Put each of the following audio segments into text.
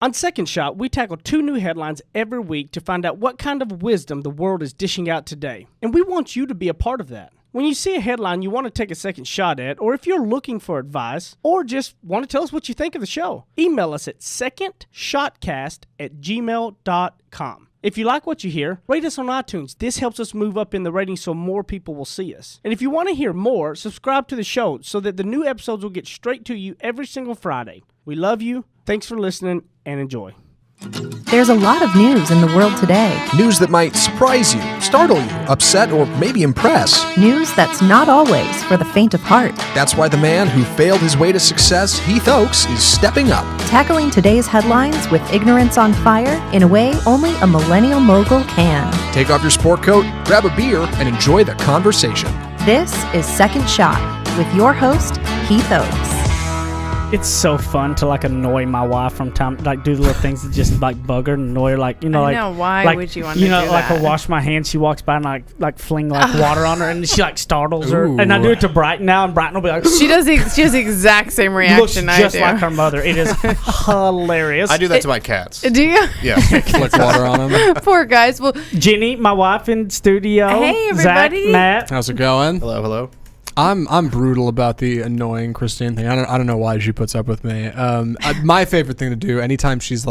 On Second Shot, we tackle 2 new headlines every week to find out what kind of wisdom the world is dishing out today. And we want you to be a part of that. When you see a headline you want to take a second shot at, or if you're looking for advice, or just want to tell us what you think of the show, email us at secondshotcast@gmail.com. If you like what you hear, rate us on iTunes. This helps us move up in the ratings so more people will see us. And if you want to hear more, subscribe to the show so that the new episodes will get straight to you every single Friday. We love you. Thanks for listening and enjoy. There's a lot of news in the world today. News that might surprise you, startle you, upset, or maybe impress. News that's not always for the faint of heart. That's why the man who failed his way to success, Heath Oakes, is stepping up. Tackling today's headlines with ignorance on fire in a way only a millennial mogul can. Take off your sport coat, grab a beer, and enjoy the conversation. This is Second Shot with your host, Heath Oakes. It's so fun to annoy my wife from time, do the little things that just bug her and annoy her, I know, why would you want to do that? I wash my hands, she walks by and I fling water on her and she startles her. And I do it to Brighton now and Brighton will be like, she has the exact same reaction. Looks just like her mother. It is hilarious. I do that to my cats. Do you? Yeah. Flick water on them. Poor guys. Well, Jenny, my wife in studio. Hey everybody. Zach, Matt. How's it going? Hello. I'm brutal about the annoying Christine thing. I don't know why she puts up with me. My favorite thing to do anytime she's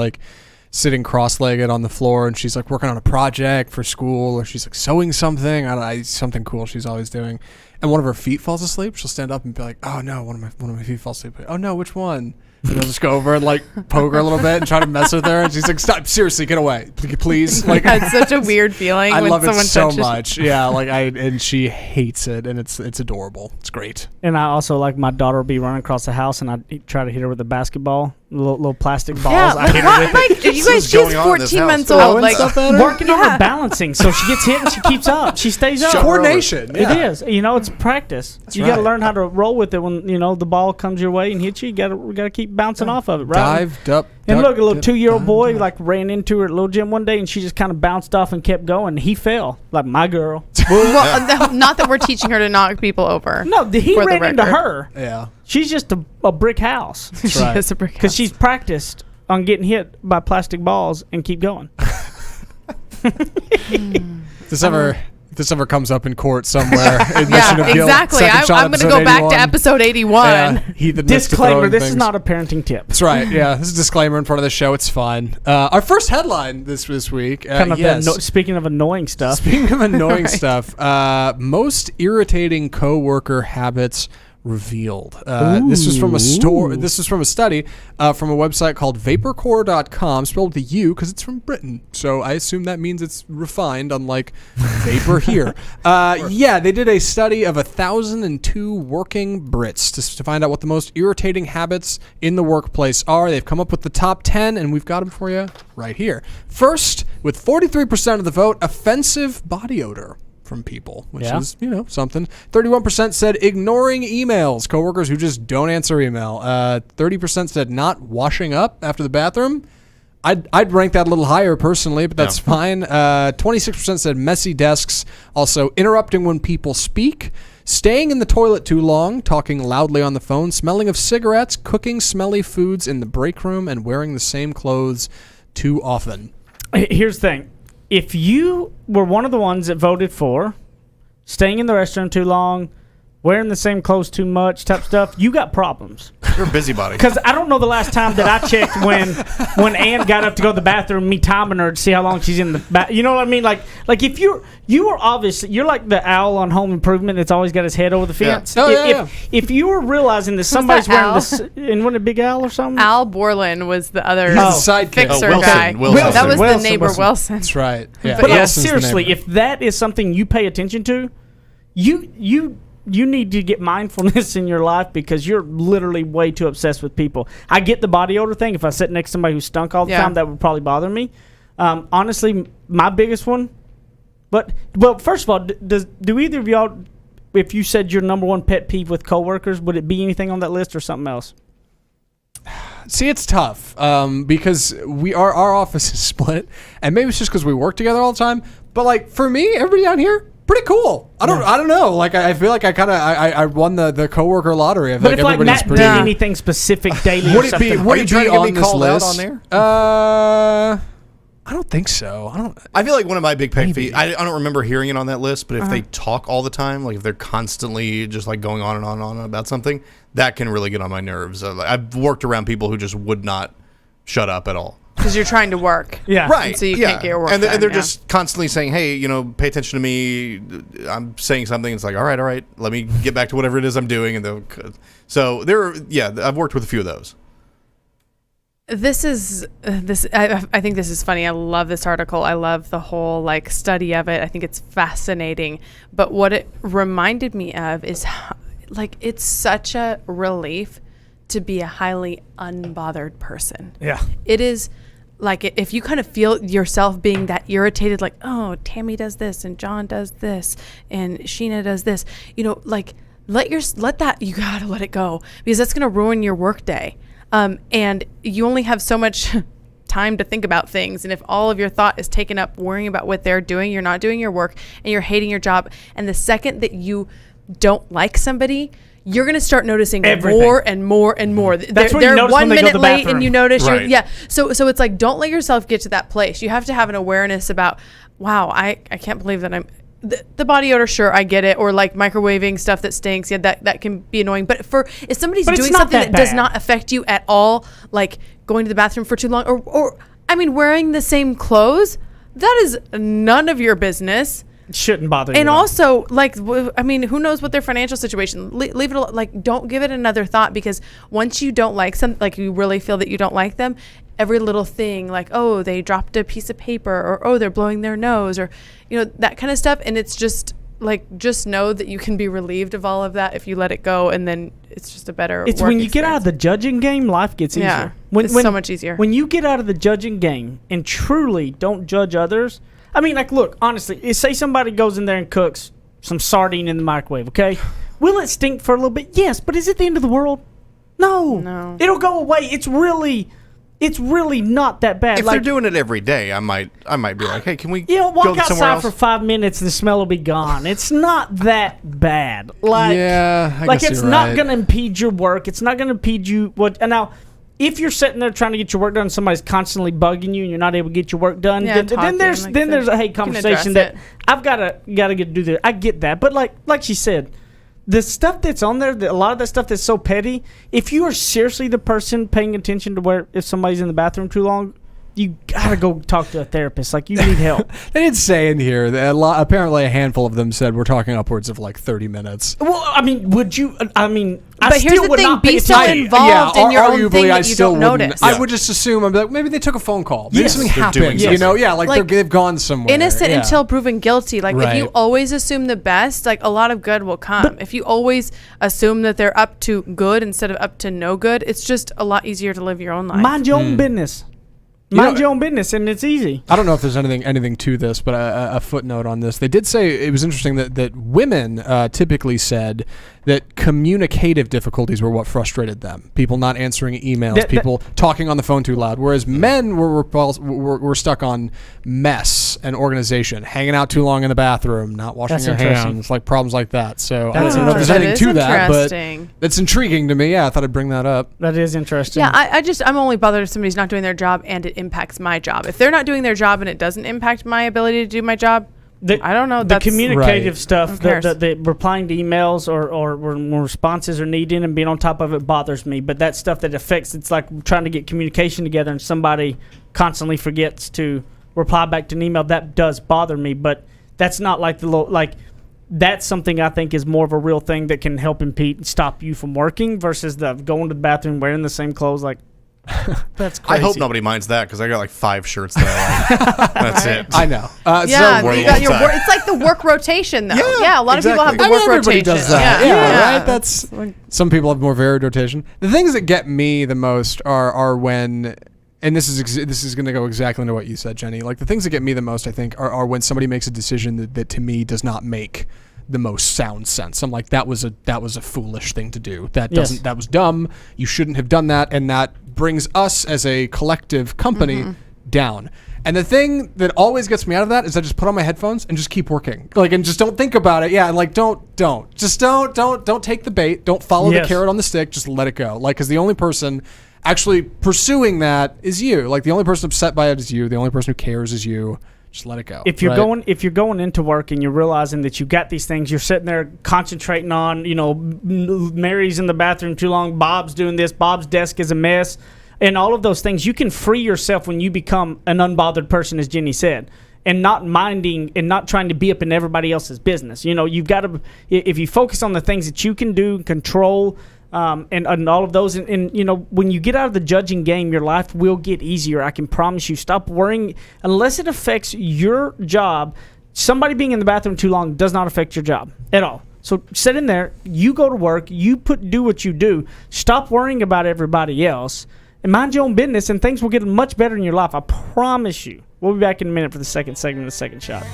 sitting cross-legged on the floor and she's working on a project for school or she's sewing something. Something cool she's always doing. And one of her feet falls asleep. She'll stand up and be like, "Oh no, one of my feet falls asleep." "Oh no, which one?" And I'll just go over and poke her a little bit and try to mess with her. And she's like, "Stop! Seriously, get away, please!" It's such a weird feeling. I when love it someone so touches much. Yeah, and she hates it, and it's adorable. It's great. And I also my daughter will be running across the house, and I try to hit her with a basketball, little plastic balls. Yeah, I hit her with it. You guys, she's 14 months old. Working on her balancing, so she gets hit and she keeps up. She stays up. Coordination. Yeah. It is. It's practice. You got to learn how to roll with it when the ball comes your way and hits you. You got to keep bouncing off of it. Right? Dived up. And look, a little 2-year-old boy ran into her at Little Gym one day, and she just kind of bounced off and kept going. He fell, my girl. Well, not that we're teaching her to knock people over. No, he ran into her. Yeah. She's just a brick house. She is a brick house. Because she's practiced on getting hit by plastic balls and keep going. If this ever comes up in court somewhere, admission of guilt, exactly. I'm going to go back to episode 81. Disclaimer: this is not a parenting tip. That's right. Yeah, this is a disclaimer in front of the show. It's fine. Our first headline this week. Speaking of annoying stuff. Speaking of annoying stuff, most irritating coworker habits revealed. This was from a study from a website called vaporcore.com, spelled with a U because it's from Britain. So I assume that means it's refined, unlike vapor here. They did a study of 1,002 working Brits to find out what the most irritating habits in the workplace are. They've come up with the top 10, and we've got them for you right here. First, with 43% of the vote, offensive body odor from people, which is, something. 31% said ignoring emails, coworkers who just don't answer email. 30% said not washing up after the bathroom. I'd rank that a little higher personally, but that's fine. 26% said messy desks. Also, interrupting when people speak. Staying in the toilet too long, talking loudly on the phone, smelling of cigarettes, cooking smelly foods in the break room, and wearing the same clothes too often. Here's the thing. If you were one of the ones that voted for staying in the restroom too long, wearing the same clothes too much type stuff, you got problems. You're a busybody. Because I don't know the last time that I checked when Ann got up to go to the bathroom, me timing her to see how long she's in the bath. You know what I mean? Like if you are obviously, you're like the owl on Home Improvement that's always got his head over the fence. Yeah. If you were realizing that somebody's wearing this, and wasn't it Big Al or something? Al Borland was the other sidekick. fixer Wilson, guy. Wilson. That was Wilson, the neighbor Wilson. That's right. Yeah. But seriously, if that is something you pay attention to, you need to get mindfulness in your life because you're literally way too obsessed with people. I get the body odor thing. If I sit next to somebody who stunk all the time, that would probably bother me. Honestly, my biggest one. Well, first of all, do either of y'all, if you said your number one pet peeve with coworkers, would it be anything on that list or something else? See, it's tough because our office is split, and maybe it's just because we work together all the time. But for me, everybody down here, pretty cool. I don't know. Like I feel like I won the coworker lottery. I feel But if like everybody's Matt did anything specific daily, would or it be something, would it trying be to get on me this called out list? on there? I don't think so. I feel like one of my big pet peeves, I don't remember hearing it on that list, but if they talk all the time, like if they're constantly just like going on and on and on about something, that can really get on my nerves. I've worked around people who just would not shut up at all. Because you're trying to work. Yeah. Right. And so you can't get your work and done. they're just constantly saying, hey, pay attention to me. I'm saying something. It's like, all right. Let me get back to whatever it is I'm doing. And so I've worked with a few of those. I think this is funny. I love this article. I love the whole like study of it. I think it's fascinating. But what it reminded me of is like it's such a relief to be a highly unbothered person. Yeah. It is like if you kind of feel yourself being that irritated, like, oh, Tammy does this and John does this and Sheena does this, like let that, you gotta let it go, because that's gonna ruin your work day. And you only have so much time to think about things. And if all of your thought is taken up worrying about what they're doing, you're not doing your work and you're hating your job. And the second that you don't like somebody, you're going to start noticing Everything. more and more and more. That's what you they're notice 1 when they go to minute the late bathroom. and you notice Right. So it's like, don't let yourself get to that place. You have to have an awareness about, wow, I can't believe that I'm the body odor. Sure, I get it. Or like microwaving stuff that stinks. Yeah, that can be annoying. But if somebody's But it's doing not something that that does bad. not affect you at all, like going to the bathroom for too long, or wearing the same clothes, that is none of your business. It shouldn't bother you. And at all. also, like, who knows what their financial situation? Leave it. Like, don't give it another thought, because once you don't like some, like you really feel that you don't like them, every little thing, like, oh, they dropped a piece of paper, or oh, they're blowing their nose, or that kind of stuff. And it's just like, just know that you can be relieved of all of that if you let it go, and then it's just a better. It's work when you get out of the experience. judging game, life gets easier. Yeah, When it's so much easier. When you get out of the judging game and truly don't judge others. I mean, like, look, honestly, say somebody goes in there and cooks some sardine in the microwave, okay? Will it stink for a little bit? Yes, but is it the end of the world? No. It'll go away. It's really not that bad. If they're doing it every day, I might be like, hey, can we walk go somewhere outside else? for 5 minutes and the smell will be gone. It's not that bad. Like, yeah, I like guess it's you're not right. going to impede your work. It's not going to impede you. And now, if you're sitting there trying to get your work done, and somebody's constantly bugging you, and you're not able to get your work done, Yeah, then there's talking, like then I there's said. a hate You can conversation address that it. I've got to get do this. I get that, but like she said, the stuff that's on there, a lot of that stuff that's so petty. If you are seriously the person paying attention to where if somebody's in the bathroom too long, you gotta go talk to a therapist. Like, you need help. They did say in here that apparently a handful of them said we're talking upwards of like 30 minutes. Well, I mean, would you? I mean, But I here's still the would thing, not be pay so attention. involved in your own arguably, thing I that you still don't wouldn't. notice. I would just assume, I'd be like, maybe they took a phone call. Maybe Yes. something They're doing happened. something. Like they've gone somewhere. Innocent Yeah. until proven guilty. Like, if Right. you always assume the best, like, a lot of good will come. If you always assume that they're up to good instead of up to no good, it's just a lot easier to live your own life. Mind your own business. Mind your own business, and it's easy. I don't know if there's anything to this, but a footnote on this. They did say it was interesting that women typically said that communicative difficulties were what frustrated them. People not answering emails, people talking on the phone too loud. Whereas men were stuck on mess and organization, hanging out too long in the bathroom, not washing their hands, like problems like that. So I don't know if there's That anything is to that, but interesting. that's intriguing to me. Yeah, I thought I'd bring that up. That is interesting. Yeah, I'm only bothered if somebody's not doing their job and it impacts my job. If they're not doing their job and it doesn't impact my ability to do my job, I don't know. The That's communicative Right. stuff, Who cares? the replying to emails or when responses are needed and being on top of it bothers me. But that stuff that affects, it's like trying to get communication together and somebody constantly forgets to reply back to an email. That does bother me, but that's not like that's something I think is more of a real thing that can help impede and stop you from working versus the going to the bathroom wearing the same clothes. Like, that's crazy. I hope nobody minds that, because I got like 5 shirts that I like. That's it. I know. Yeah, so you got your time. work. It's like the work rotation, though. Yeah, a lot of people have the exactly. work everybody rotation. does that. Yeah, right. That's Some people have more varied rotation. The things that get me the most are when, and this is going to go exactly into what you said, Jenny. Like, the things that get me the most, I think, are when somebody makes a decision that to me does not make the most sound sense. I'm like, that was a foolish thing to do. That was dumb. You shouldn't have done that, and that brings us as a collective company down. And the thing that always gets me out of that is I just put on my headphones and just keep working. Like, and just don't think about it. Yeah, and like don't take the bait. Don't follow the carrot on the stick. Just let it go. Like, because the only person actually pursuing that is you. Like, the only person upset by it is you. The only person who cares is you. Just let it go. If you're going into work and you're realizing that you got these things, you're sitting there concentrating on, Mary's in the bathroom too long, Bob's doing this, Bob's desk is a mess, and all of those things, you can free yourself when you become an unbothered person, as Jenny said, and not minding and not trying to be up in everybody else's business. You've got to, if you focus on the things that you can do, control, and all of those, and when you get out of the judging game, your life will get easier. I can promise you. Stop worrying unless it affects your job. Somebody being in the bathroom too long does not affect your job at all. So sit in there, you go to work, do what you do. Stop worrying about everybody else and mind your own business, and things will get much better in your life. I promise you. We'll be back in a minute for the second segment of The Second Shot.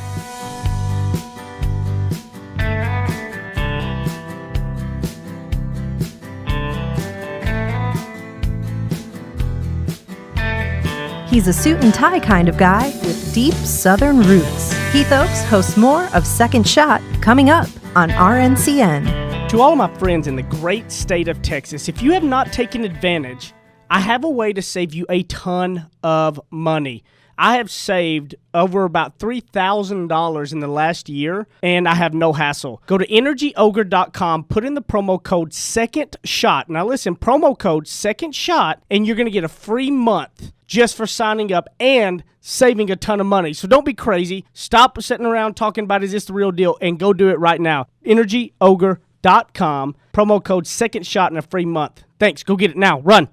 He's a suit and tie kind of guy with deep Southern roots. Heath Oaks hosts more of Second Shot coming up on RNCN. To all of my friends in the great state of Texas, if you have not taken advantage, I have a way to save you a ton of money. I have saved over about $3,000 in the last year, and I have no hassle. Go to energyogre.com, put in the promo code SECONDSHOT. Now listen, promo code SECONDSHOT, and you're going to get a free month just for signing up and saving a ton of money. So don't be crazy. Stop sitting around talking about, is this the real deal, and go do it right now. energyogre.com, promo code SECONDSHOT, and a free month. Thanks. Go get it now. Run.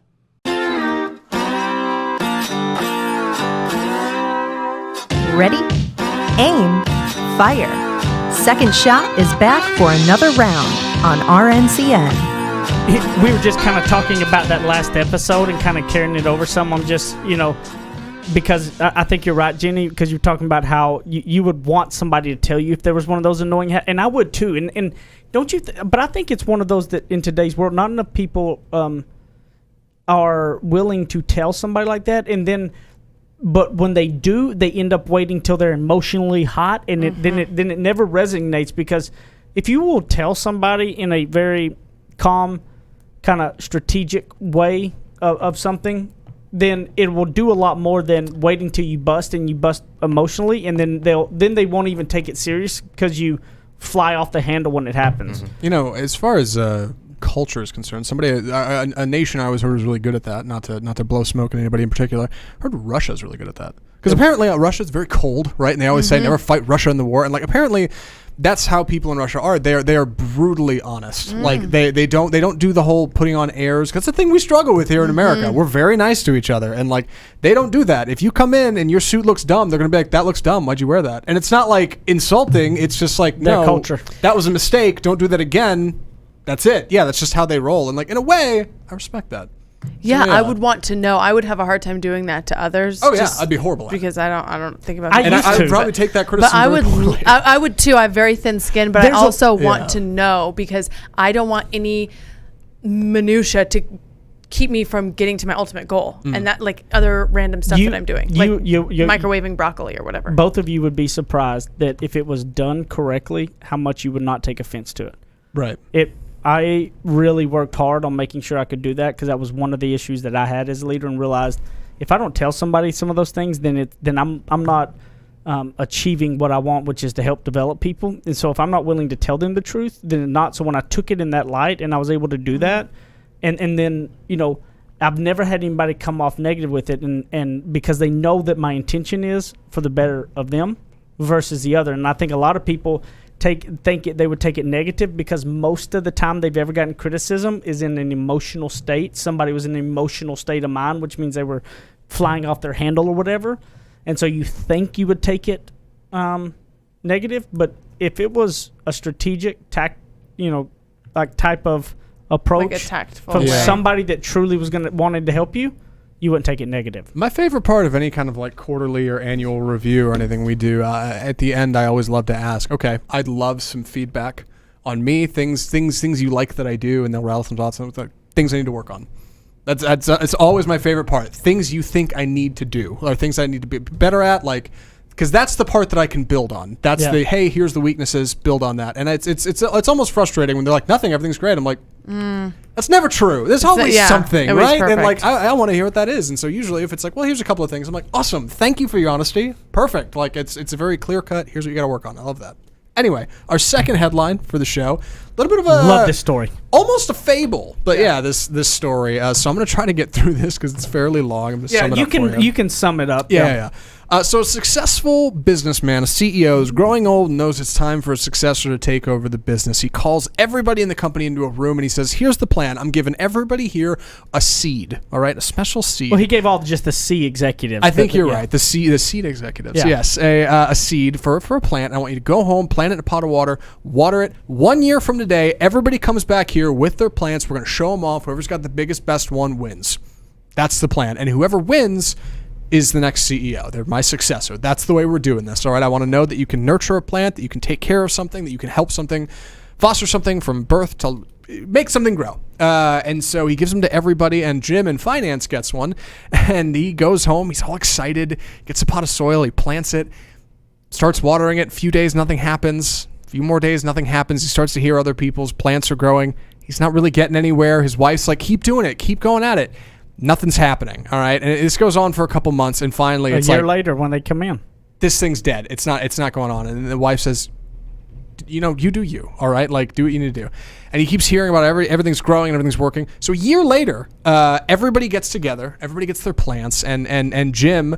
Ready? Aim. Fire. Second Shot is back for another round on RNCN. We were just kind of talking about that last episode and kind of carrying it over some. I'm just, because I think you're right, Jenny, because you're talking about how you would want somebody to tell you if there was one of those annoying, and I would too. And don't you? But I think it's one of those that in today's world, not enough people are willing to tell somebody like that, and then. But when they do, they end up waiting till they're emotionally hot, and then it never resonates, because if you will tell somebody in a very calm, kind of strategic way of something, then it will do a lot more than waiting till you bust, and you bust emotionally, and then they won't even take it serious because you fly off the handle when it happens. As far as culture is concerned, a nation I always heard was really good at that. Not to blow smoke at anybody in particular. I heard Russia's really good at that, because apparently Russia's very cold, right? And they always say never fight Russia in the war, and like apparently that's how people in Russia are. They are brutally honest. Like they don't do the whole putting on airs, because it's a thing we struggle with here in America. We're very nice to each other, and like they don't do that. If you come in and your suit looks dumb, they're gonna be like, that looks dumb, why'd you wear that? And it's not like insulting, it's just like, no, culture. That was a mistake, don't do that again. That's it. Yeah, that's just how they roll. And like, in a way, I respect that. Yeah, I would want to know. I would have a hard time doing that to others. Oh yeah, I'd be horrible at it. Because I don't think about. I would probably take that criticism. But I would too. I have very thin skin, but I also want to know, because I don't want any minutia to keep me from getting to my ultimate goal, and that like other random stuff that I'm doing, like microwaving broccoli or whatever. Both of you would be surprised that if it was done correctly, how much you would not take offense to it. Right. I really worked hard on making sure I could do that, because that was one of the issues that I had as a leader, and realized if I don't tell somebody some of those things, then I'm not achieving what I want, which is to help develop people. And so if I'm not willing to tell them the truth, then not. So when I took it in that light and I was able to do that, and then I've never had anybody come off negative with it, and because they know that my intention is for the better of them versus the other. And I think a lot of people they would take it negative, because most of the time they've ever gotten criticism is in an emotional state. Somebody was in an emotional state of mind, which means they were flying off their handle or whatever. And so you think you would take it negative, but if it was a strategic type of approach, like a tactful from way. Somebody that truly was wanted to help you, you wouldn't take it negative. My favorite part of any kind of like quarterly or annual review or anything we do, at the end, I always love to ask, okay, I'd love some feedback on me, things you like that I do, and they'll rattle some thoughts on things I need to work on. It's always my favorite part. Things you think I need to do, or things I need to be better at, like, because that's the part that I can build on. That's the, hey, here's the weaknesses, build on that. And it's almost frustrating when they're like, nothing, everything's great. I'm like, that's never true. There's always something, right? Perfect. And like, I want to hear what that is. And so usually if it's like, well, here's a couple of things, I'm like, awesome, thank you for your honesty, perfect. Like it's a very clear cut. Here's what you got to work on. I love that. Anyway, our second headline for the show, a little bit of a love this story, almost a fable, but this story. So I'm going to try to get through this because it's fairly long. I'm going to sum it up for you. You can sum it up. Yeah. So a successful businessman, a CEO, is growing old and knows it's time for a successor to take over the business. He calls everybody in the company into a room and he says, here's the plan. I'm giving everybody here a seed, all right? A special seed. Well, he gave all just the C executives. I think you're right. The seed executives. Yeah. Yes. A seed for a plant. I want you to go home, plant it in a pot of water it. 1 year from today, everybody comes back here with their plants. We're going to show them off. Whoever's got the biggest, best one wins. That's the plan. And whoever wins is the next CEO. They're my successor. That's the way we're doing this. All right. I want to know that you can nurture a plant, that you can take care of something, that you can help something, foster something from birth to make something grow. And so he gives them to everybody, and Jim in finance gets one, and he goes home. He's all excited, gets a pot of soil, he plants it, starts watering it. A few days, nothing happens. A few more days, nothing happens. He starts to hear other people's plants are growing. He's not really getting anywhere. His wife's like, keep doing it, keep going at it. Nothing's happening, all right? And this goes on for a couple months, and finally it's a year later when they come in. This thing's dead. It's not going on. And the wife says, you do you, all right? Like, do what you need to do. And he keeps hearing about everything's growing and everything's working. So a year later, everybody gets together. Everybody gets their plants, and Jim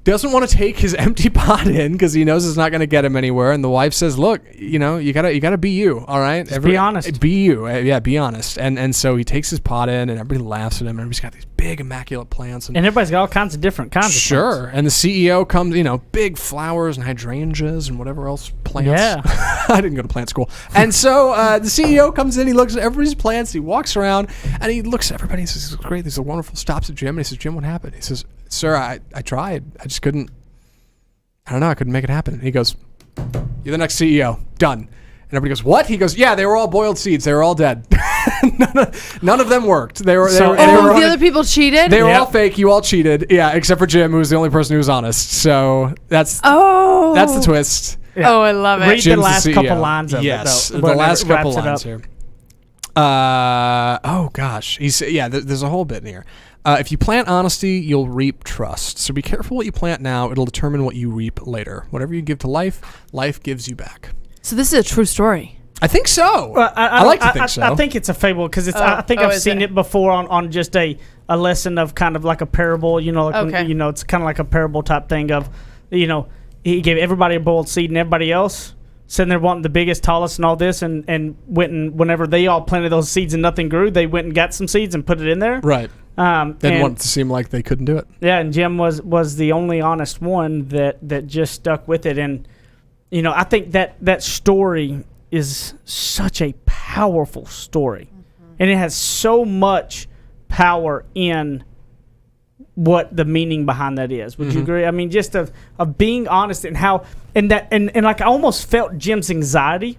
doesn't want to take his empty pot in because he knows it's not going to get him anywhere. And the wife says, look, you gotta be you, all right? Be honest. Be you. Yeah, be honest. And so he takes his pot in, and everybody laughs at him. Everybody's got these big, immaculate plants. And everybody's got all kinds of different kinds of plants. And the CEO comes, big flowers and hydrangeas and whatever else plants. Yeah. I didn't go to plant school. And so the CEO comes in, he looks at everybody's plants, he walks around, and he looks at everybody and says, this is great, this is wonderful. Stops at Jim, and he says, Jim, what happened? He says, sir, I tried. I just couldn't. I don't know. I couldn't make it happen. And he goes, you're the next CEO. Done. And everybody goes, what? He goes, yeah, they were all boiled seeds. They were all dead. none of them worked. They were the other people cheated? They were all fake. You all cheated. Yeah, except for Jim, who was the only person who was honest. So that's the twist. Yeah. Oh, I love it. Read Jim's the last couple lines of yes, it. The last couple lines here. Oh, gosh. There's a whole bit in here. If you plant honesty, you'll reap trust. So be careful what you plant now. It'll determine what you reap later. Whatever you give to life, life gives you back. So this is a true story. I think so. Well, I like to think so. I think it's a fable because I think I've seen it before on just a lesson of kind of like a parable. It's kind of like a parable type thing of, he gave everybody a boiled seed and everybody else sitting there wanting the biggest, tallest, and all this, and went and whenever they all planted those seeds and nothing grew, they went and got some seeds and put it in there. Right. They didn't want it to seem like they couldn't do it. Yeah, and Jim was the only honest one that just stuck with it. And, I think that story is such a powerful story. Mm-hmm. And it has so much power in what the meaning behind that is. Would you agree? I mean, just of being honest and how, and like I almost felt Jim's anxiety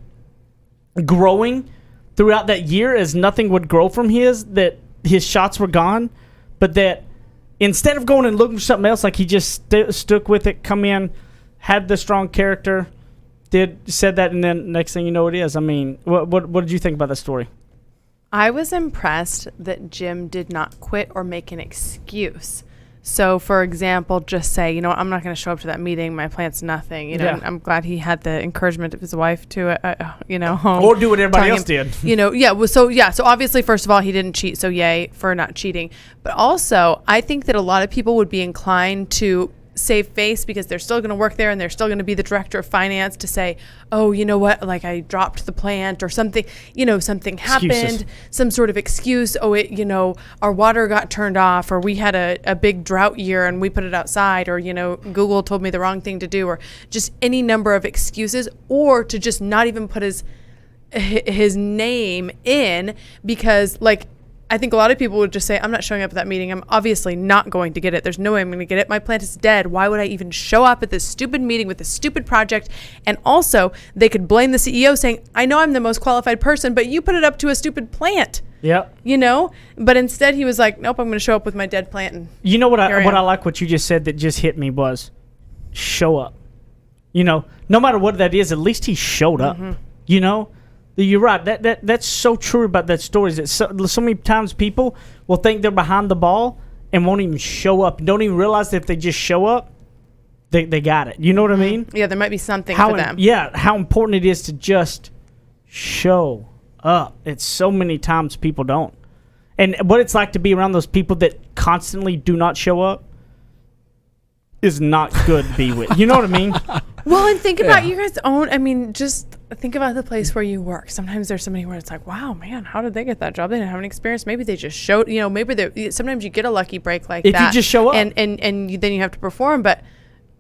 growing throughout that year as nothing would grow from that his shots were gone, but that instead of going and looking for something else, like he just stuck with it, come in, had the strong character, said that, and then next thing you know it is. I mean, what did you think about the story? I was impressed that Jim did not quit or make an excuse. So, for example, just say, I'm not going to show up to that meeting. My plant's nothing. And I'm glad he had the encouragement of his wife to, home. Or do what everybody else did. So obviously, first of all, he didn't cheat. So yay for not cheating. But also, I think that a lot of people would be inclined to save face because they're still going to work there and they're still going to be the director of finance to say, oh, you know what, like I dropped the plant or something, something happened, Excuses. Some sort of excuse. Oh, our water got turned off, or we had a big drought year and we put it outside, or, Google told me the wrong thing to do, or just any number of excuses, or to just not even put his name in because I think a lot of people would just say, I'm not showing up at that meeting. I'm obviously not going to get it. There's no way I'm going to get it. My plant is dead. Why would I even show up at this stupid meeting with this stupid project? And also, they could blame the CEO saying, I know I'm the most qualified person, but you put it up to a stupid plant. Yep. But instead he was like, nope, I'm going to show up with my dead plant. And You know what Here I I am. like what you just said that just hit me was show up. No matter what that is, at least he showed up. You're right. That's so true about that story. Is that so many times people will think they're behind the ball and won't even show up. Don't even realize that if they just show up, they got it. You know what I mean? yeah, there might be something for them. How important it is to just show up. It's so many times people don't. And what it's like to be around those people that constantly do not show up is not good to be with. You know what I mean? Well, and think about your guys' own. Just think about the place where you work. Sometimes there's somebody where it's like, wow, man, how did they get that job? They didn't have any experience. Maybe they just showed, maybe sometimes you get a lucky break like If that. you just show up. And then you have to perform. But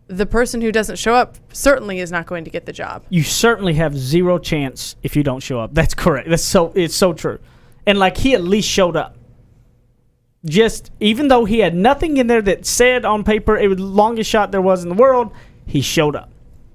the person who doesn't show up certainly is not going to get the job. You certainly have zero chance if you don't show up. That's correct. It's so true. And like he at least showed up. Just even though he had nothing in there that said on paper it was the longest shot there was in the world, he showed up.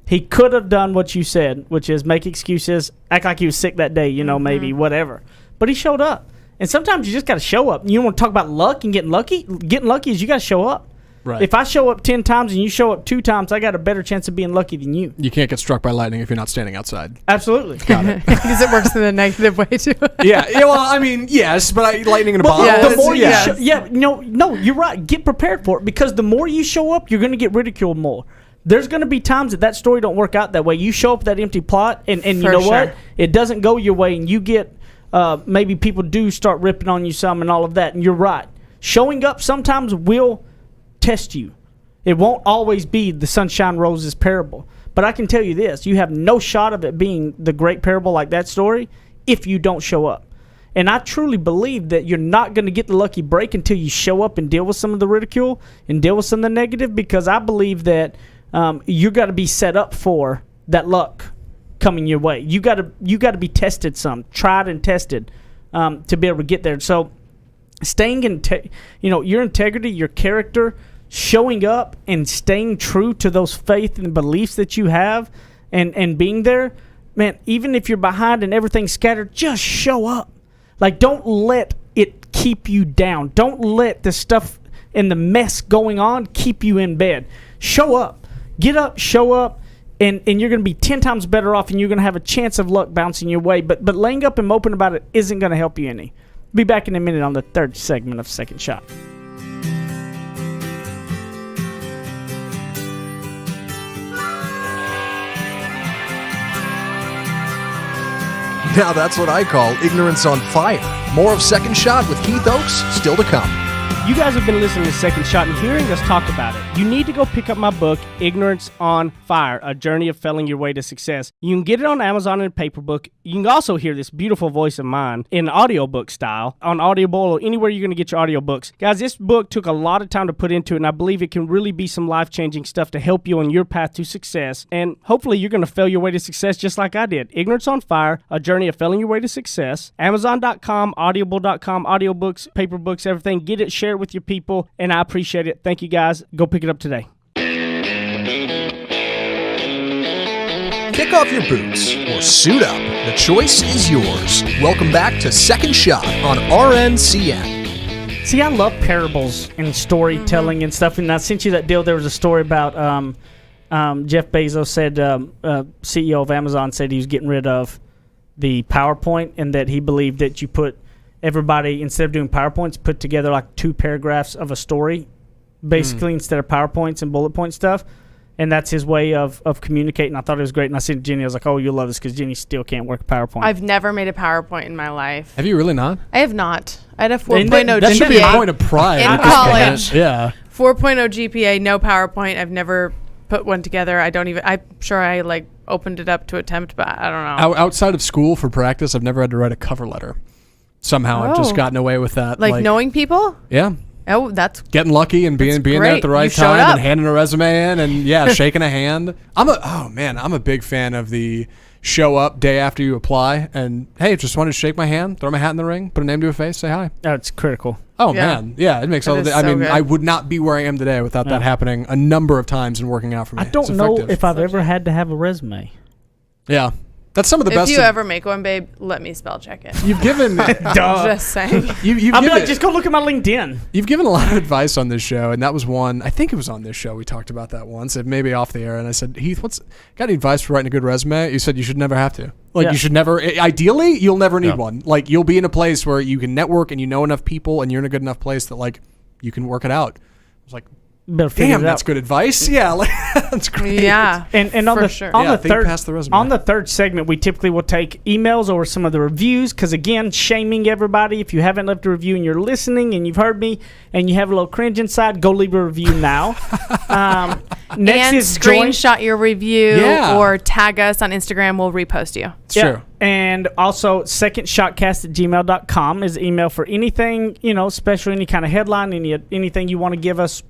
He could have done what you said, which is make excuses, act like he was sick that day, maybe whatever. But he showed up. And sometimes you just got to show up. You don't want to talk about luck and getting lucky. Getting lucky is you got to show up. Right. If I show up 10 times and you show up 2 times, I got a better chance of being lucky than you. You can't get struck by lightning if you're not standing outside. Absolutely. Got it. Because it works in a negative way, too. yeah. Well, I mean, yes, but lightning in a bottle. yeah, The more yes. no, you're right. Get prepared for it because the more you show up, you're going to get ridiculed more. There's going to be times that story don't work out that way. You show up with that empty plot, and you know what? It doesn't go your way, and you get maybe people do start ripping on you some and all of that. And you're right. Showing up sometimes will test you. It won't always be the sunshine roses parable. But I can tell you this, you have no shot of it being the great parable like that story if you don't show up. And I truly believe that you're not going to get the lucky break until you show up and deal with some of the ridicule and deal with some of the negative, because I believe that you got to be set up for that luck coming your way. You got to be tested some, tried and tested to be able to get there. So staying in your integrity, your character, showing up and staying true to those faith and beliefs that you have and being there, man, even if you're behind and everything's scattered, just show up. Like, don't let it keep you down. Don't let the stuff and the mess going on keep you in bed. Show up. Get up, show up, and you're going to be 10 times better off, and you're going to have a chance of luck bouncing your way. But laying up and moping about it isn't going to help you any. Be back in a minute on the third segment of Second Shot. Now that's what I call ignorance on fire. More of Second Shot with Heath Oaks still to come. You guys have been listening to Second Shot and hearing us talk about it. You need to go pick up my book, Ignorance on Fire, A Journey of Failing Your Way to Success. You can get it on Amazon in paper book. You can also hear this beautiful voice of mine in audiobook style on Audible or anywhere you're going to get your audiobooks. Guys, this book took a lot of time to put into it, and I believe it can really be some life-changing stuff to help you on your path to success. And hopefully you're going to fail your way to success just like I did. Ignorance on Fire, A Journey of Failing Your Way to Success. Amazon.com, Audible.com, audiobooks, paper books, everything. Get it, share it with your people, and I appreciate it. Thank you, guys. Go pick it up today. Kick off your boots or suit up. The choice is yours. Welcome back to Second Shot on RNCN. See, I love parables and storytelling and stuff. And I sent you that deal. There was a story about Jeff Bezos said, CEO of Amazon said he was getting rid of the PowerPoint, and that he believed that you put everybody, instead of doing PowerPoints, put together like 2 paragraphs of a story, basically, instead of PowerPoints and bullet point stuff. And that's his way of communicating. I thought it was great. And I sent Jenny, I was like, oh, you'll love this, because Jenny still can't work a PowerPoint. I've never made a PowerPoint in my life. Have you really not? I have not. I had a And 4.0 That should be a GPA. point of pride. In at this point. college. Yeah. 4.0 GPA, no PowerPoint. I've never put one together. I'm sure I opened it up to attempt, but I don't know. Outside of school for practice, I've never had to write a cover letter. Somehow I've just gotten away with that. Knowing people? Yeah. Oh, that's Getting lucky and being there great. at the right You showed time up. and handing a resume in and shaking a hand. I'm a big fan of the show up day after you apply and hey, just wanted to shake my hand, throw my hat in the ring, put a name to a face, say hi. That's critical. Oh Yeah. man, yeah, it makes all That the. is I so mean, good. I would not be where I am today without that happening a number of times and working out for me. I don't It's know effective. if I've ever had to have a resume. Yeah. That's some of the If best. you ever make one, babe, let me spell check it. You've given. Just saying. You've I'll be given, like, just go look at my LinkedIn. You've given a lot of advice on this show, and that was one. I think it was on this show. We talked about that once, maybe off the air. And I said, Heath, got any advice for writing a good resume? You said you should never have to. Like, you should never. Ideally, you'll never need one. Like, you'll be in a place where you can network and you know enough people, and you're in a good enough place that like you can work it out. I was like, damn, that's good advice. Yeah, like, that's great. Yeah, and on for the sure. on the think third past the resume. on the third segment, we typically will take emails over some of the reviews because again, shaming everybody. If you haven't left a review and you're listening and you've heard me and you have a little cringe inside, go leave a review now. Next and is screenshot your review Yeah. or tag us on Instagram. We'll repost you. It's true. And also, secondshotcast@gmail.com is email for anything, special, any kind of headline, anything you want to give us,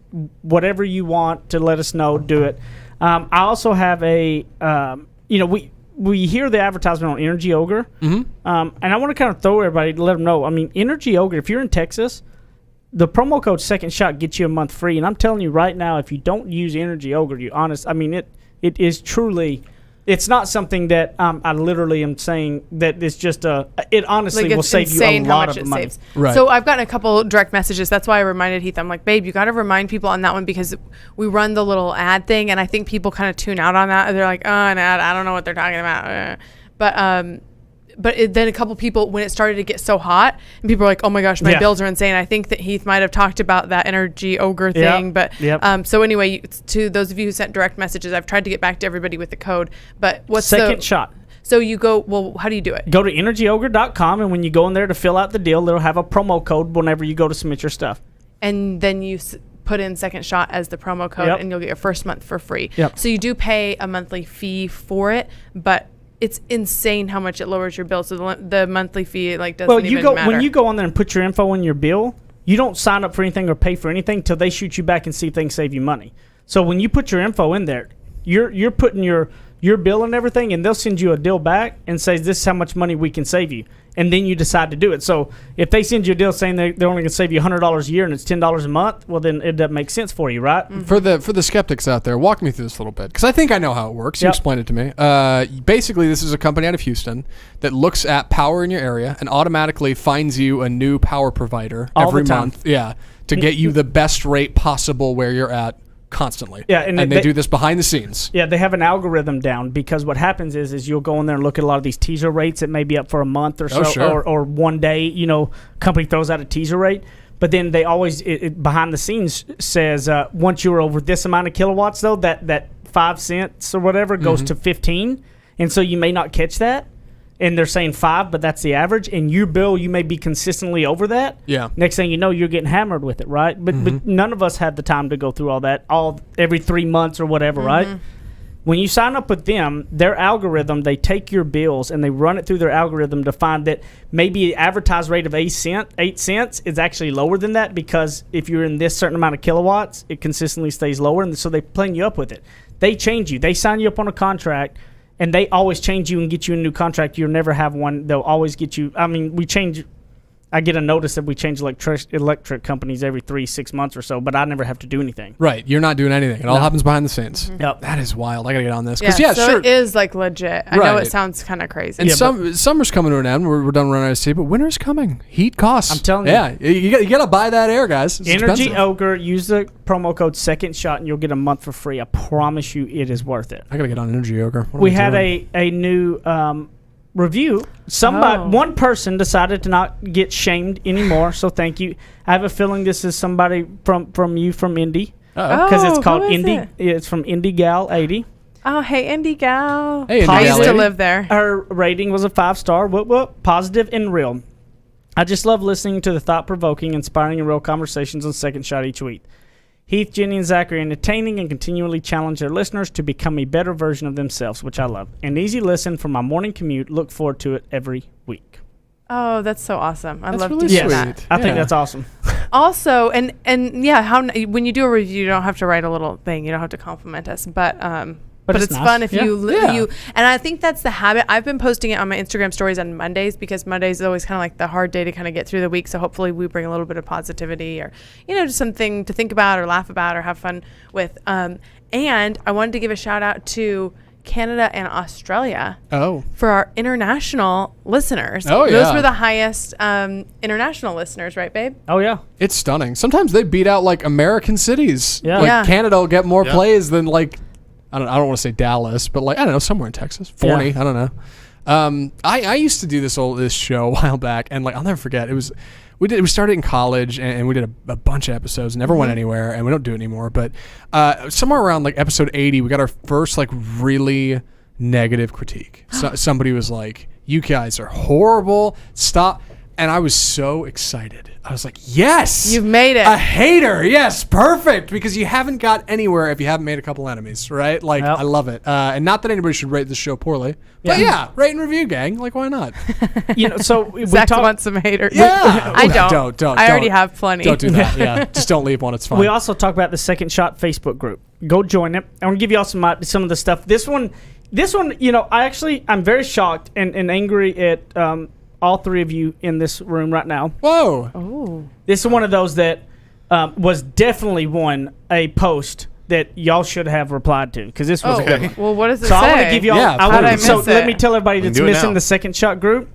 whatever you want to let us know, do it. I also have we hear the advertisement on Energy Ogre, and I want to kind of throw everybody to let them know. I mean, Energy Ogre, if you're in Texas, the promo code Second Shot gets you a month free, and I'm telling you right now, if you don't use Energy Ogre, it is truly. It's not something that I literally am saying that it's just it honestly will save you a lot of money. Right. So I've gotten a couple direct messages. That's why I reminded Heath. I'm like, babe, you got to remind people on that one because we run the little ad thing, and I think people kind of tune out on that. They're like, oh, an ad. I don't know what they're talking about. But then a couple people, when it started to get so hot, and people were like, oh my gosh, my bills are insane. I think that Heath might have talked about that Energy Ogre thing. So anyway, to those of you who sent direct messages, I've tried to get back to everybody with the code. But what's Second Shot? So you go, how do you do it? Go to energyogre.com, and when you go in there to fill out the deal, it'll have a promo code whenever you go to submit your stuff. And then you put in Second Shot as the promo code, and you'll get your first month for free. Yep. So you do pay a monthly fee for it, but it's insane how much it lowers your bill. So the monthly fee doesn't even matter. When you go on there and put your info in your bill, you don't sign up for anything or pay for anything till they shoot you back and see if they can save you money. So when you put your info in there, you're putting your bill and everything, and they'll send you a deal back and say, this is how much money we can save you. And then you decide to do it. So if they send you a deal saying they're only going to save you $100 a year and it's $10 a month, well, then it doesn't make sense for you, right? Mm-hmm. For the skeptics out there, walk me through this a little bit because I think I know how it works. You explain it to me. Basically, this is a company out of Houston that looks at power in your area and automatically finds you a new power provider every month. Yeah, to get you the best rate possible where you're at. Constantly. Yeah, and they do this behind the scenes. Yeah, they have an algorithm down because what happens is you'll go in there and look at a lot of these teaser rates that may be up for a month or so, or one day, company throws out a teaser rate. But then they always, behind the scenes says, once you're over this amount of kilowatts, though, that 5 cents or whatever goes to 15. And so you may not catch that. And they're saying 5, but that's the average. And your bill, you may be consistently over that. Yeah. Next thing you know, you're getting hammered with it, right? But none of us had the time to go through all that every 3 months or whatever, right? When you sign up with them, their algorithm, they take your bills and they run it through their algorithm to find that maybe the advertised rate of 8 cents is actually lower than that because if you're in this certain amount of kilowatts, it consistently stays lower. And so they plan you up with it. They change you. They sign you up on a contract. And they always change you and get you a new contract. You'll never have one. They'll always get you. I mean, I get a notice that we change electric companies every 3-6 months or so, but I never have to do anything. Right. You're not doing anything. It all happens behind the scenes. Yep. That is wild. I got to get on this. So sure. it is legit. I know it sounds kind of crazy. And summer's coming to an end. We're done running out of steam, but winter's coming. Heat costs. I'm telling you. Yeah. You got to buy that air, guys. It's Energy expensive. Ogre, use the promo code Second Shot and you'll get a month for free. I promise you it is worth it. I got to get on Energy Ogre. We had a new review. One person decided to not get shamed anymore, so thank you. I have a feeling this is somebody from Indy because it's called Indy. It's from Indy Gal 80. Oh, hey, Indy Gal. Hey, Indy I Gal used to 80. live there. Her rating was a 5-star. Whoop whoop, positive and real. I just love listening to the thought-provoking, inspiring, and real conversations on Second Shot each week. Heath, Jenny, and Zach are entertaining and continually challenge their listeners to become a better version of themselves, which I love. An easy listen for my morning commute. Look forward to it every week. Oh, that's so awesome. I love really to hear sweet. that. I think that's awesome. Also, and when you do a review, you don't have to write a little thing. You don't have to compliment us, but it's nice. fun if Yeah. you and I think that's the habit. I've been posting it on my Instagram stories on Mondays because Mondays is always kind of like the hard day to kind of get through the week. So hopefully we bring a little bit of positivity or, just something to think about or laugh about or have fun with. And I wanted to give a shout out to Canada and Australia. Oh. For our international listeners. Oh, yeah. Those were the highest international listeners, right, babe? Oh yeah. It's stunning. Sometimes they beat out like American cities. Yeah. Like Yeah. Canada will get more Yeah. plays than like I don't want to say Dallas, but like I don't know, somewhere in Texas. 40, Yeah. I don't know. I used to do this show a while back, and like I'll never forget. We started in college and we did a bunch of episodes, never went anywhere, and we don't do it anymore. But somewhere around like episode 80, we got our first like really negative critique. So, somebody was like, "You guys are horrible. Stop." And I was so excited. I was like, yes! You've made it. A hater, yes, perfect. Because you haven't got anywhere if you haven't made a couple enemies, right? Like, Yep. I love it. And not that anybody should rate this show poorly. But yeah, rate and review, gang. Like, why not? So we Zach talked. wants some haters. Yeah. I don't. Don't. I already have plenty. Don't do that. Yeah. Just don't leave one. It's fine. We also talked about the Second Shot Facebook group. Go join it. I'm gonna give you all some of the stuff. This one, I'm very shocked and angry at all three of you in this room right now. Whoa. Ooh. This is one of those that was definitely a post that y'all should have replied to, because this was a good one. Well, what does it So say? I want to give y'all. Yeah, how'd I miss so it? let me tell everybody We can that's do it missing now. the Second Shot group.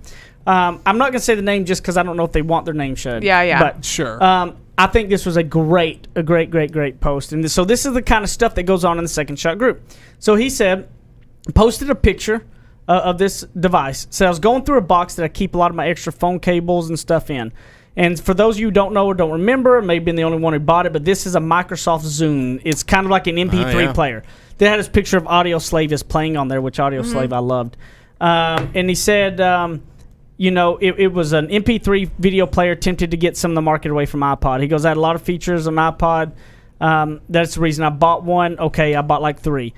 I'm not going to say the name just because I don't know if they want their name shown. Yeah. But Sure. I think this was a great post, and so this is the kind of stuff that goes on in the Second Shot group. So he posted a picture of this device. So I was going through a box that I keep a lot of my extra phone cables and stuff in. And for those of you who don't know or don't remember, maybe I'm the only one who bought it, but this is a Microsoft Zune. It's kind of like an MP3 player. They had this picture of Audio Slave is playing on there, which Audio Slave I loved. And he said, it was an MP3 video player attempted to get some of the market away from iPod. He goes, I had a lot of features on iPod. That's the reason I bought one. Okay, I bought like 3.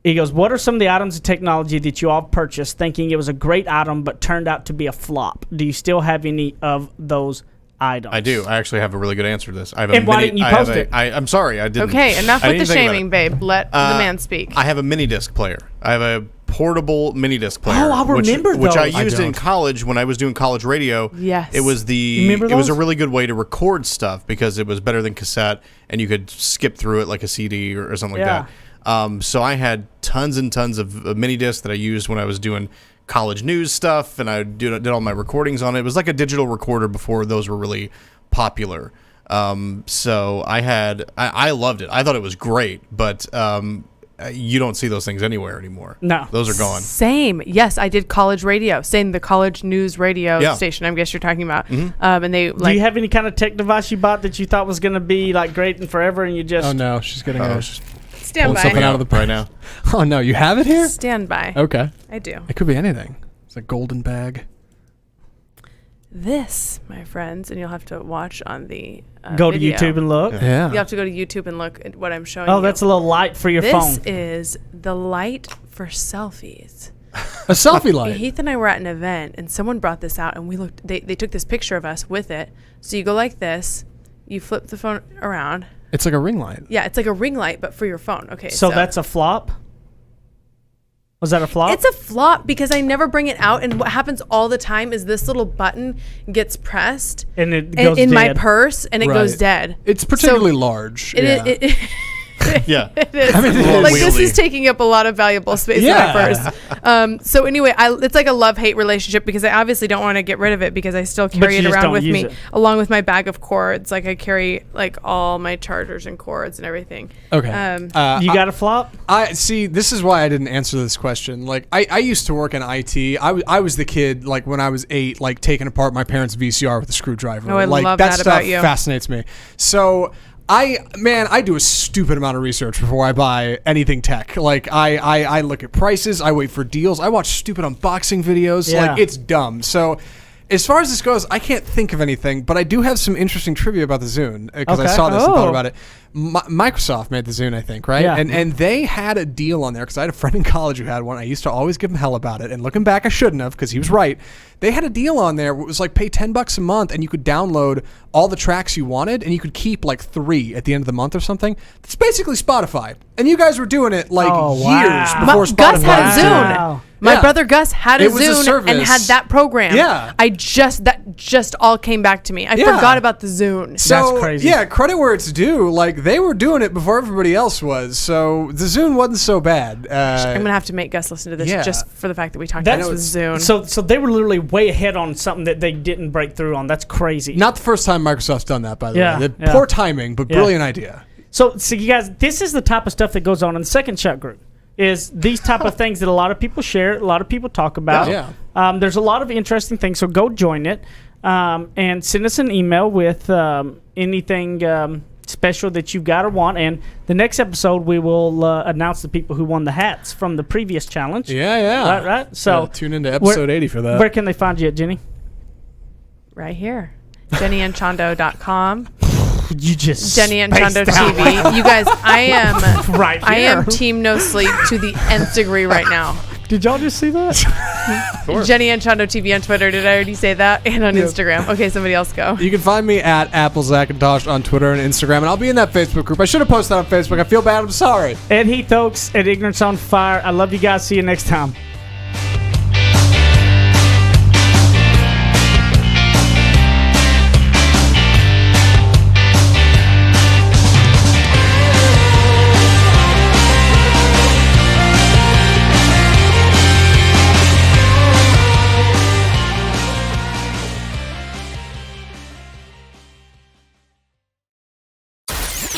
He goes, what are some of the items of technology that you all purchased thinking it was a great item but turned out to be a flop? Do you still have any of those items? I do. I actually have a really good answer to this. I have And why didn't you post it? I'm sorry, I didn't. Okay, enough I with the didn't think about shaming, it. babe. Let the man speak. I have a mini disc player. I have a portable mini disc player. Oh, I remember which I those. used I in don't. college when I was doing college radio. Yes. It was Remember it was a those? really good way to record stuff because it was better than cassette and you could skip through it like a CD or something like Yeah. that. So I had tons and tons of mini discs that I used when I was doing college news stuff, and I did all my recordings on it. It was like a digital recorder before those were really popular. So I loved it. I thought it was great, but you don't see those things anywhere anymore. No. Those are gone. Same. Yes, I did college radio. Same, the college news radio Yeah. station. I guess you're talking about. Mm-hmm. And they Do you have any kind of tech device you bought that you thought was going to be like great and forever, and you just... Oh no, she's getting stand pulled something by. out of the right now. Oh no, you have it here? Stand by. Okay. I do. It could be anything. It's a golden bag. This, my friends, and you'll have to watch on the Go video. to YouTube and look. Yeah. You'll have to go to YouTube and look at what I'm showing Oh, you. that's a little light for your This phone. is the light for selfies. A selfie light. Heath and I were at an event, and someone brought this out, and we looked. They took this picture of us with it. So you go like this, you flip the phone around. It's like a ring light. Yeah, it's like a ring light, but for your phone. Okay, So that's a flop? Was that a flop? It's a flop because I never bring it out, and what happens all the time is this little button gets pressed and it goes in my dead. purse, and it goes Right. dead. It's particularly large. It yeah. is. Yeah. It is. little Like this wieldy. is taking up a lot of valuable space in Yeah. my purse. So anyway, it's like a love-hate relationship because I obviously don't want to get rid of it because I still carry you it just around don't with use me it. along with my bag of cords. Like I carry like all my chargers and cords and everything. Okay. You got a flop? I see. This is why I didn't answer this question. Like, I used to work in IT. I was the kid, like, when I was 8, like, taking apart my parents' VCR with a screwdriver. Oh, I like, love that stuff about you. fascinates me. So, I do a stupid amount of research before I buy anything tech. Like, I look at prices. I wait for deals. I watch stupid unboxing videos. Yeah. Like, it's dumb. So, as far as this goes, I can't think of anything, but I do have some interesting trivia about the Zune because I Okay. saw this and thought Oh. about it. Microsoft made the Zune, I think, right? Yeah. And they had a deal on there because I had a friend in college who had one. I used to always give him hell about it. And looking back, I shouldn't have because he was right. They had a deal on there where it was like pay $10 a month and you could download all the tracks you wanted and you could keep like 3 at the end of the month or something. It's basically Spotify. And you guys were doing it like Oh, years wow. before Gus Spotify. had a Zune. Wow. My brother Gus had a It was a Zune and had service. that program. Yeah. That just all came back to me. I Yeah. forgot about the Zune. So, That's crazy. Yeah, credit where it's due. Like, they were doing it before everybody else was. So the Zune wasn't so bad. I'm gonna have to make Gus listen to this yeah. just for the fact that we talked That's about the Zune. So they were literally way ahead on something that they didn't break through on. That's crazy. Not the first time Microsoft's done that, by the Yeah, way. yeah. Poor timing, but Yeah. brilliant idea. So you guys, this is the type of stuff that goes on in the Second Shot group. Is these type of things that a lot of people share, a lot of people talk about. Yeah. There's a lot of interesting things, so go join it and send us an email with anything special that you've got or want. And the next episode, we will announce the people who won the hats from the previous challenge. Yeah. Right. So tune into episode 80 for that. where can they find you at, Jenny? right here. JennyAndChando.com. You just Jenny and spaced Chando out. TV. You guys, I am Right I am here. team no sleep to the nth degree right now. Did y'all just see that? Jenny and Chando TV on Twitter. Did I already say that? And on Instagram. Okay, somebody else go. You can find me at AppleZacintosh on Twitter and Instagram, and I'll be in that Facebook group. I should have posted that on Facebook. I feel bad. I'm sorry. Ed Heath Oaks at Ignorance on Fire. I love you guys. See you next time.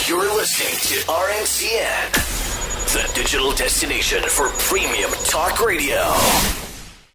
You're listening to RNCN, the digital destination for premium talk radio.